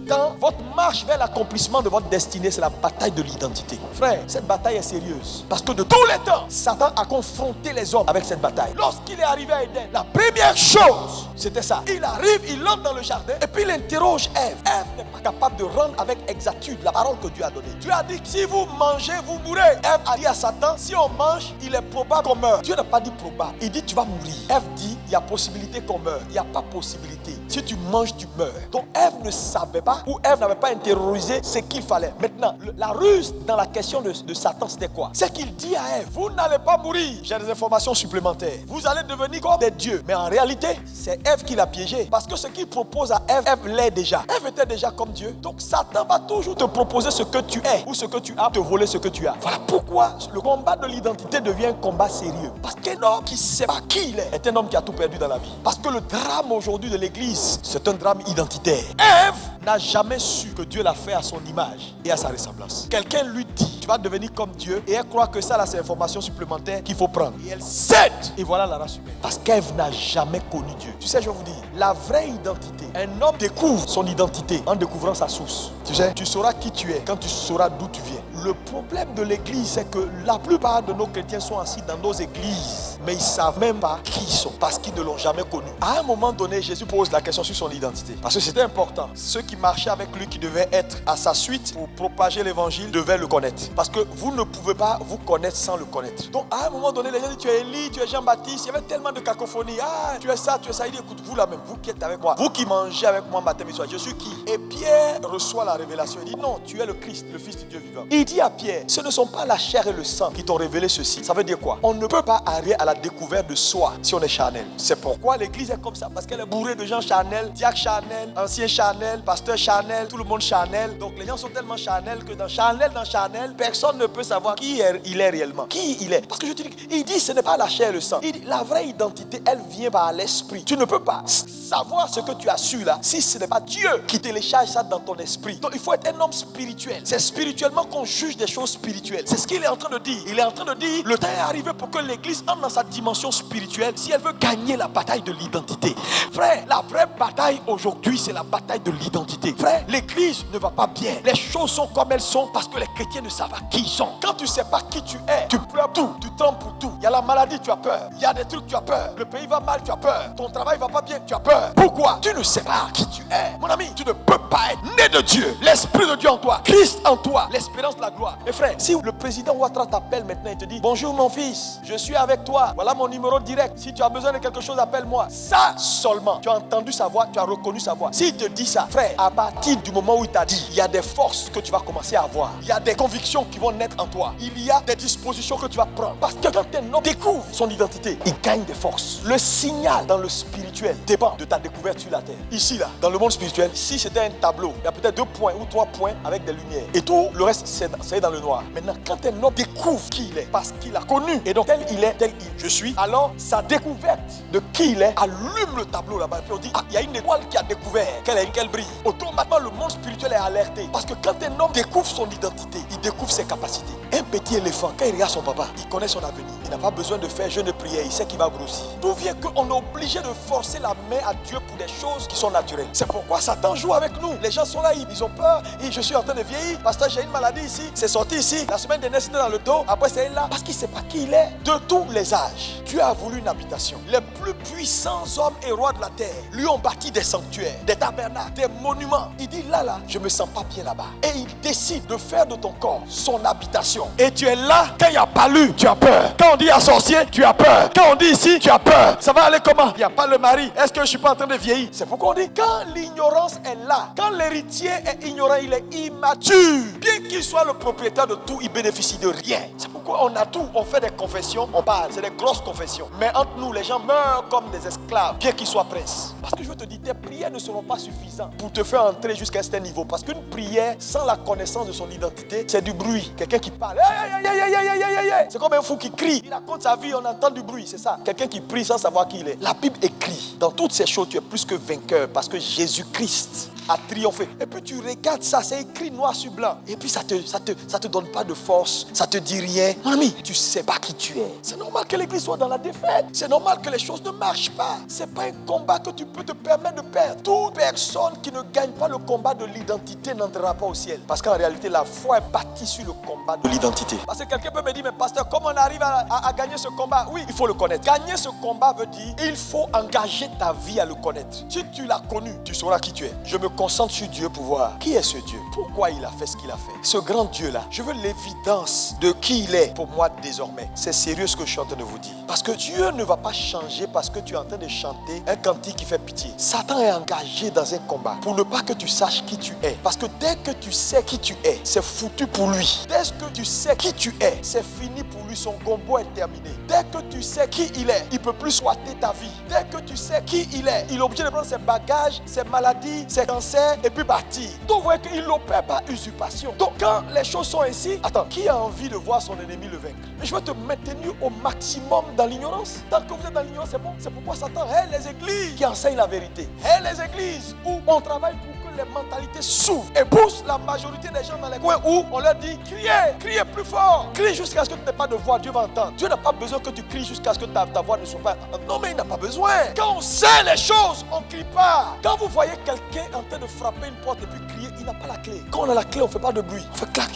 Dans votre marche vers l'accomplissement de votre destinée, c'est la bataille de l'identité. Frère, cette bataille est sérieuse. Parce que de tous les temps, Satan a confronté les hommes avec cette bataille. Lorsqu'il est arrivé à Éden, la première chose, c'était ça. Il arrive, il entre dans le jardin et puis il interroge Ève. Ève n'est pas capable de rendre avec exactitude la parole que Dieu a donnée. Dieu a dit, si vous mangez, vous mourrez. Ève a dit à Satan, si on mange, il est probable qu'on meurt. Dieu n'a pas dit probable, il dit tu vas mourir. Ève dit, il y a possibilité qu'on meure. Il n'y a pas possibilité. Si tu manges, tu meurs. Donc Ève ne savait pas, ou Ève n'avait pas intériorisé ce qu'il fallait. Maintenant, la ruse dans la question de Satan, c'était quoi? C'est qu'il dit à Ève, vous n'allez pas mourir. J'ai des informations supplémentaires. Vous allez devenir comme des dieux. Mais en réalité, c'est Ève qui l'a piégé. Parce que ce qu'il propose à Ève, Ève l'est déjà. Ève était déjà comme Dieu. Donc Satan va toujours te proposer ce que tu es, ou ce que tu as, te voler ce que tu as. Voilà pourquoi le combat de l'identité devient un combat sérieux. Parce qu'un homme qui ne sait pas qui il est un homme qui a tout perdu dans la vie. Parce que le drame aujourd'hui de l'église, c'est un drame identitaire. Ève n'a jamais su que Dieu l'a fait à son image et à sa ressemblance. Quelqu'un lui dit, tu vas devenir comme Dieu, et elle croit que ça, là, c'est l'information supplémentaire qu'il faut prendre. Et elle cède. Et voilà la race humaine. Parce qu'Ève n'a jamais connu Dieu. Tu sais, je vais vous dire, la vraie identité, un homme découvre son identité en découvrant sa source. Tu sais, tu sauras qui tu es quand tu sauras d'où tu viens. Le problème de l'église, c'est que la plupart de nos chrétiens sont assis dans nos églises, mais ils ne savent même pas qui ils sont, parce qu'ils ne l'ont jamais connu. À un moment donné, Jésus pose la question sur son identité, parce que c'était important. Ceux qui marchaient avec lui, qui devaient être à sa suite pour propager l'évangile, devaient le connaître. Parce que vous ne pouvez pas vous connaître sans le connaître. Donc à un moment donné, les gens disent, tu es Élie, tu es Jean-Baptiste, il y avait tellement de cacophonie. Ah, tu es ça, tu es ça. Il dit, écoute, vous là même, vous qui êtes avec moi, vous qui mangez avec moi matin et soir, je suis qui? Et Pierre reçoit la révélation. Il dit, non, tu es le Christ, le Fils du Dieu vivant. Il dit à Pierre, ce ne sont pas la chair et le sang qui t'ont révélé ceci. Ça veut dire quoi? On ne peut pas arriver à la découverte de soi si on est charnel. C'est pourquoi l'église est comme ça, parce qu'elle est bourrée de gens charnels, diacres charnels, anciens charnels, pasteurs charnels, tout le monde charnel. Donc les gens sont tellement charnels que dans charnel, personne ne peut savoir qui il est réellement. Qui il est. Parce que je te dis, il dit ce n'est pas la chair et le sang. Il dit la vraie identité, elle vient par l'esprit. Tu ne peux pas savoir ce que tu as su là si ce n'est pas Dieu qui télécharge ça dans ton esprit. Donc il faut être un homme spirituel. C'est spirituellement qu'on juge des choses spirituelles. C'est ce qu'il est en train de dire. Il est en train de dire, le temps est arrivé pour que l'église entre dans sa dimension spirituelle si elle veut gagner la bataille de l'identité. Frère, la vraie bataille aujourd'hui, c'est la bataille de l'identité. Frère, l'église ne va pas bien. Les choses sont comme elles sont parce que les chrétiens ne savent pas qui ils sont. Quand tu ne sais pas qui tu es, tu pleures tout, tu trembles pour tout. Il y a la maladie, tu as peur. Il y a des trucs, tu as peur. Le pays va mal, tu as peur. Ton travail va pas bien, tu as peur. Pourquoi? Tu ne sais pas qui tu es. Mon ami, tu ne peux pas être né de Dieu. L'Esprit de Dieu en toi, Christ en toi, l'espérance de la gloire. Mes frères, si le président Ouattara t'appelle maintenant et te dit, bonjour mon fils, je suis avec toi, voilà mon numéro direct. Si tu as besoin de quelque chose, appelle-moi. Ça seulement, tu as entendu sa voix, tu as reconnu sa voix. S'il te dit ça, frère, à partir du moment où il t'a dit, il y a des forces que tu vas commencer à avoir. Il y a des convictions qui vont naître en toi. Il y a des dispositions que tu vas prendre. Parce que quand un homme découvre son identité, il gagne des forces. Le signal dans le spirituel dépend de ta découverte sur la terre. Ici, là, dans le monde spirituel, si c'était un tableau, il y a peut-être 2 points ou 3 points avec des lumières. Et tout le reste, c'est dans le noir. Maintenant, quand un homme découvre qui il est, parce qu'il a connu, et donc tel il est, tel je suis, alors sa découverte de qui il est allume le tableau là-bas. Et puis on dit, ah, il y a une étoile qui a découvert qu'elle brille. Automatiquement, le monde spirituel est alerté. Parce que quand un homme découvre son identité, il découvre ses capacités. Un petit éléphant, quand il regarde son papa, il connaît son avenir. Il n'a pas besoin de faire jeûne de prière, il sait qu'il va grossir. D'où vient qu'on est obligé de forcer la main à Dieu pour des choses qui sont naturelles. C'est pourquoi Satan joue avec nous. Les gens sont là, ils ont peur. Et je suis en train de vieillir. Pasteur, j'ai une maladie ici. C'est sorti ici. La semaine dernière, c'était dans le dos. Après, c'est là. Parce qu'il ne sait pas qui il est. De tous les âges, Dieu a voulu une habitation. Les plus puissants hommes et rois de la terre lui ont bâti des sanctuaires, des tabernacles, des monuments. Il dit là, je ne me sens pas bien là-bas. Et il décide de faire de ton corps son habitation. Et tu es là, quand il n'y a pas lu, tu as peur. Quand on dit à sorcier, tu as peur. Quand on dit ici, tu as peur. Ça va aller comment? Il n'y a pas le mari. Est-ce que je ne suis pas en train de vieillir? C'est pourquoi on dit, quand l'ignorance est là, quand l'héritier est ignorant, il est immature. Bien qu'il soit le propriétaire de tout, il bénéficie de rien. C'est pourquoi on a tout. On fait des confessions, on parle. C'est des grosses confessions. Mais entre nous, les gens meurent comme des esclaves, bien qu'ils soient princes. Parce que je veux te dire, tes prières ne seront pas suffisantes pour te faire entrer jusqu'à un certain niveau. Parce qu'une prière sans la connaissance de son identité, c'est du bruit. Quelqu'un qui parle, c'est comme un fou qui crie. Il raconte sa vie, on entend du bruit, c'est ça. Quelqu'un qui prie sans savoir qui il est. La Bible écrit, dans toutes ces choses, tu es plus que vainqueur parce que Jésus-Christ à triompher. Et puis tu regardes ça, c'est écrit noir sur blanc. Et puis ça te donne pas de force, ça te dit rien. Mon ami, tu sais pas qui tu es. C'est normal que l'église soit dans la défaite. C'est normal que les choses ne marchent pas. C'est pas un combat que tu peux te permettre de perdre. Toute personne qui ne gagne pas le combat de l'identité n'entrera pas au ciel. Parce qu'en réalité, la foi est bâtie sur le combat de l'identité. Parce que quelqu'un peut me dire, mais pasteur, comment on arrive à gagner ce combat? Oui, il faut le connaître. Gagner ce combat veut dire, il faut engager ta vie à le connaître. Si tu l'as connu, tu sauras qui tu es. Je me concentre sur Dieu pour voir qui est ce Dieu. Pourquoi il a fait ce qu'il a fait. Ce grand Dieu-là, je veux l'évidence de qui il est pour moi désormais. C'est sérieux ce que je suis en train de vous dire. Parce que Dieu ne va pas changer parce que tu es en train de chanter un cantique qui fait pitié. Satan est engagé dans un combat pour ne pas que tu saches qui tu es. Parce que dès que tu sais qui tu es, c'est foutu pour lui. Dès que tu sais qui tu es, c'est fini pour lui. Son combo est terminé. Dès que tu sais qui il est, il ne peut plus soigner ta vie. Dès que tu sais qui il est obligé de prendre ses bagages, ses maladies, ses cancers et puis partir. Donc vous voyez qu'il n'opère pas usurpation. Donc quand les choses sont ainsi, attends, qui a envie de voir son ennemi le vaincre? Mais je veux te maintenir au maximum dans l'ignorance. Tant que vous êtes dans l'ignorance, c'est bon. C'est pourquoi Satan hait les églises qui enseignent la vérité. Hait les églises où on travaille pour que les mentalités s'ouvrent et pousse la majorité des gens dans les coins où on leur dit criez plus fort, crie jusqu'à ce que tu n'aies pas de voix, Dieu va entendre. Dieu n'a pas besoin que tu cries jusqu'à ce que ta voix ne soit pas. Non, mais il n'a pas besoin. Quand on sait les choses, on ne crie pas. Quand vous voyez quelqu'un en train de frapper une porte et puis crier, il n'a pas la clé. Quand on a la clé, on ne fait pas de bruit. On fait clac,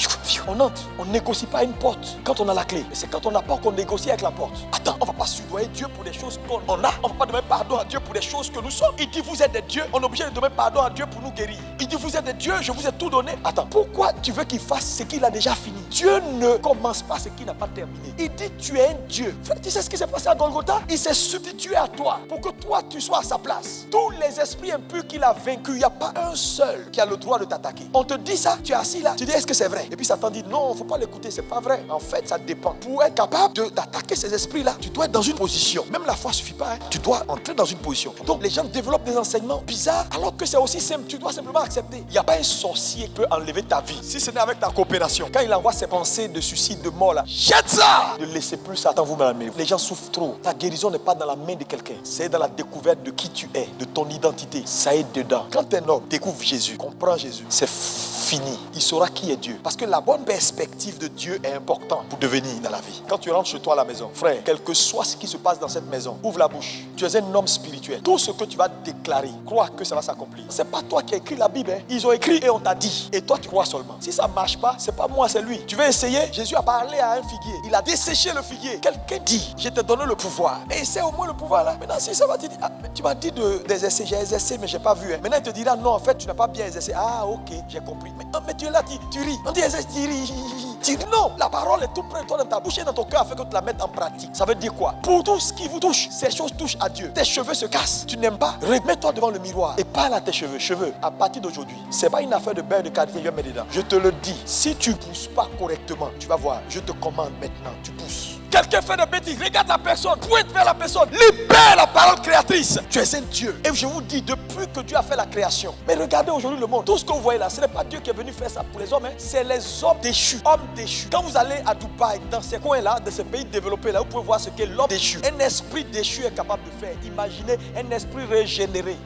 on entre. On ne négocie pas une porte quand on a la clé. Et c'est quand on n'a pas qu'on négocie avec la porte. Attends, on ne va pas soudoyer Dieu pour des choses qu'on a. On ne va pas demander pardon à Dieu pour des choses que nous sommes. Il dit vous êtes des dieux, on est obligé de demander pardon à Dieu pour nous guérir. Il dit vous êtes des dieux, je vous ai tout donné. Attends, pourquoi tu veux qu'il fasse ce qu'il a déjà fini? Dieu ne commence pas ce qu'il n'a pas terminé. Il dit tu es un Dieu. Tu sais ce qui s'est passé à Golgotha? Il s'est substitué à toi pour que toi tu sois à sa place. Tous les esprits impurs qu'il a vaincus, il n'y a pas un seul qui a le droit de t'attaquer. On te dit ça, tu es assis là, tu dis est-ce que c'est vrai? Et puis Satan dit non, il ne faut pas l'écouter, c'est pas vrai. En fait, ça dépend. Pour être capable d'attaquer ces esprits-là, tu dois être dans une position. Même la foi ne suffit pas, hein. Tu dois entrer dans une position. Donc les gens développent des enseignements bizarres alors que c'est aussi simple. Tu dois simplement accepter. Il n'y a pas un sorcier qui peut enlever ta vie si ce n'est avec ta coopération. Quand il envoie ses pensées de suicide, de mort là, jette ça! Ne laissez plus Satan vous mener. Les gens souffrent trop. Ta guérison n'est pas dans la main de quelqu'un. C'est dans la découverte de qui tu es, de ton identité. Ça est dedans. Quand un homme découvre Jésus, comprend Jésus, c'est fini. Il saura qui est Dieu. Parce que la bonne perspective de Dieu est importante pour devenir dans la vie. Quand tu rentres chez toi à la maison, frère, quel que soit ce qui se passe dans cette maison, ouvre la bouche. Tu es un homme spirituel. Tout ce que tu vas déclarer, crois que ça va s'accomplir. C'est pas toi qui as écrit la Bible, hein. Ils ont écrit et on t'a dit. Et toi tu crois seulement. Si ça marche pas, c'est pas moi, c'est lui. Tu veux essayer? Jésus a parlé à un figuier. Il a desséché le figuier. Quelqu'un dit, je t'ai donné le pouvoir. Mais essaie au moins le pouvoir là. Maintenant si ça va te dire, ah, mais tu m'as dit des essais, j'ai exercé mais j'ai pas vu. Hein. Maintenant il te dira non, en fait tu n'as pas bien exercé. Ah ok, j'ai compris. Mais tu es là, tu ris. On dit exerce, tu ris. Tu ris. Non, la parole est tout près de toi dans ta bouche et dans ton cœur afin que tu la mettes en pratique. Ça veut dire quoi? Pour tout ce qui vous touche, ces choses touchent à Dieu. Tes cheveux se cassent. Tu n'aimes pas? Remets-toi devant le miroir et parle à tes cheveux. Cheveux, à partir d'aujourd'hui, c'est pas une affaire de beurre de qualité, je vais mettre dedans. Je te le dis, si tu pousses pas correctement, tu vas voir, je te commande maintenant, tu pousses. Quelqu'un fait des bêtises, regarde la personne, pointe vers la personne, libère la parole créatrice. Tu es un Dieu. Et je vous dis, depuis que Dieu a fait la création, mais regardez aujourd'hui le monde, tout ce que vous voyez là, ce n'est pas Dieu qui est venu faire ça pour les hommes, hein. C'est les hommes déchus. Hommes déchus. Quand vous allez à Dubaï, dans ces coins-là, dans ces pays développés là, vous pouvez voir ce qu'est l'homme déchu. Un esprit déchu est capable de faire. Imaginez un esprit régénéré.